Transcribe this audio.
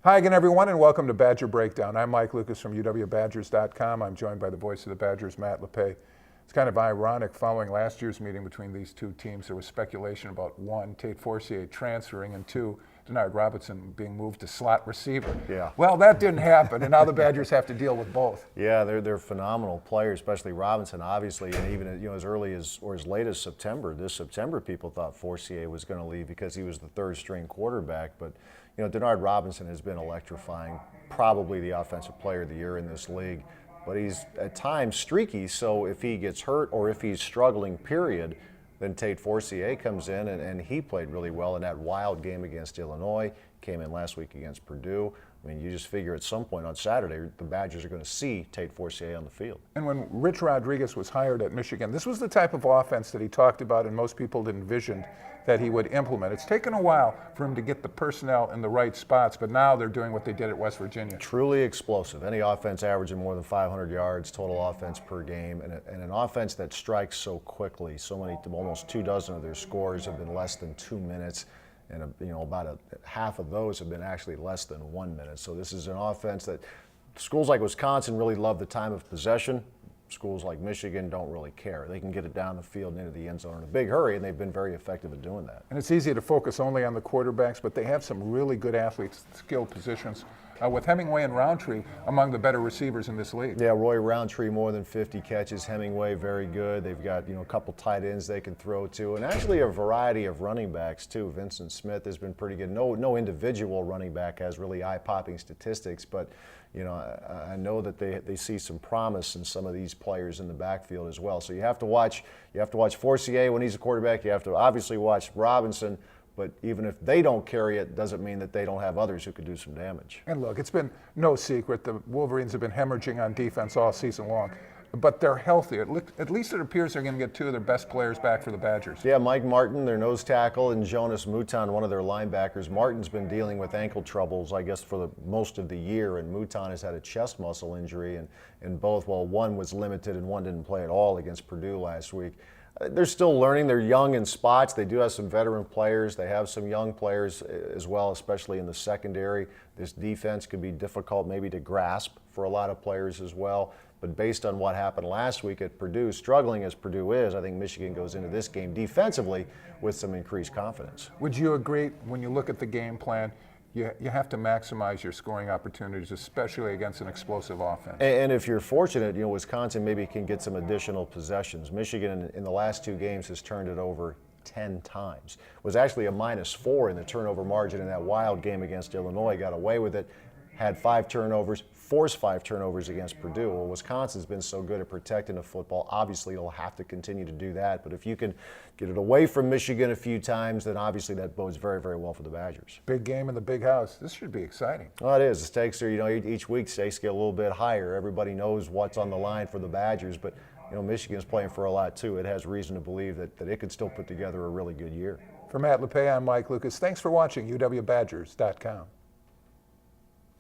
Hi again, everyone, and welcome to Badger Breakdown. I'm Mike Lucas from UWBadgers.com. I'm joined by the voice of the Badgers, Matt Lepay. It's kind of ironic, following last year's meeting between these two teams, there was speculation about one, Tate Forcier transferring, and two, Denard Robinson being moved to slot receiver. Yeah. Well, that didn't happen, and now the Badgers have to deal with both. Yeah, they're phenomenal players, especially Robinson, obviously, and even as early as or as late as September. This September, people thought Forcier was going to leave because he was the third-string quarterback, but Denard Robinson has been electrifying, probably the offensive player of the year in this league. But he's at times streaky, so if he gets hurt or if he's struggling, period, then Tate Forcier comes in, and he played really well in that wild game against Illinois, came in last week against Purdue. I mean, you just figure at some point on Saturday, the Badgers are going to see Tate Forcier on the field. And when Rich Rodriguez was hired at Michigan, this was the type of offense that he talked about and most people envisioned that he would implement. It's taken a while for him to get the personnel in the right spots, but now they're doing what they did at West Virginia. Truly explosive. Any offense averaging more than 500 yards, total offense per game, and an offense that strikes so quickly. So many, almost 24 of their scores have been less than 2 minutes. And about half of those have been actually less than 1 minute. So this is an offense that schools like Wisconsin really love the time of possession. Schools like Michigan don't really care. They can get it down the field and into the end zone in a big hurry, and they've been very effective at doing that. And it's easy to focus only on the quarterbacks, but they have some really good athletes, skilled positions, with Hemingway and Roundtree among the better receivers in this league. Yeah, Roy Roundtree, more than 50 catches. Hemingway, very good. They've got a couple tight ends they can throw to, and actually a variety of running backs too. Vincent Smith has been pretty good. No individual running back has really eye-popping statistics, but I know that they see some promise in some of these players in the backfield as well. So you have to watch Forcier when he's a quarterback. You have to obviously watch Robinson. But even if they don't carry it, doesn't mean that they don't have others who could do some damage. And look, it's been no secret the Wolverines have been hemorrhaging on defense all season long. But they're healthy. At least it appears they're going to get two of their best players back for the Badgers. Yeah, Mike Martin, their nose tackle, and Jonas Mouton, one of their linebackers. Martin's been dealing with ankle troubles, I guess, for the most of the year, and Mouton has had a chest muscle injury, and both, well, one was limited and one didn't play at all against Purdue last week. They're still learning. They're young in spots. They do have some veteran players. They have some young players as well, especially in the secondary. This defense could be difficult maybe to grasp for a lot of players as well. But based on what happened last week at Purdue, struggling as Purdue is, I think Michigan goes into this game defensively with some increased confidence. Would you agree, when you look at the game plan, you have to maximize your scoring opportunities, especially against an explosive offense? And if you're fortunate, Wisconsin maybe can get some additional possessions. Michigan in the last two games has turned it over 10 times. Was actually a -4 in the turnover margin in that wild game against Illinois. Got away with it, had 5 turnovers, forced 5 turnovers against Purdue. Well, Wisconsin's been so good at protecting the football. Obviously, they'll have to continue to do that. But if you can get it away from Michigan a few times, then obviously that bodes very, very well for the Badgers. Big game in the big house. This should be exciting. Well, it is. The stakes are, each week stakes get a little bit higher. Everybody knows what's on the line for the Badgers, but Michigan's playing for a lot too. It has reason to believe that it could still put together a really good year. For Matt Lepay, I'm Mike Lucas. Thanks for watching UWBadgers.com.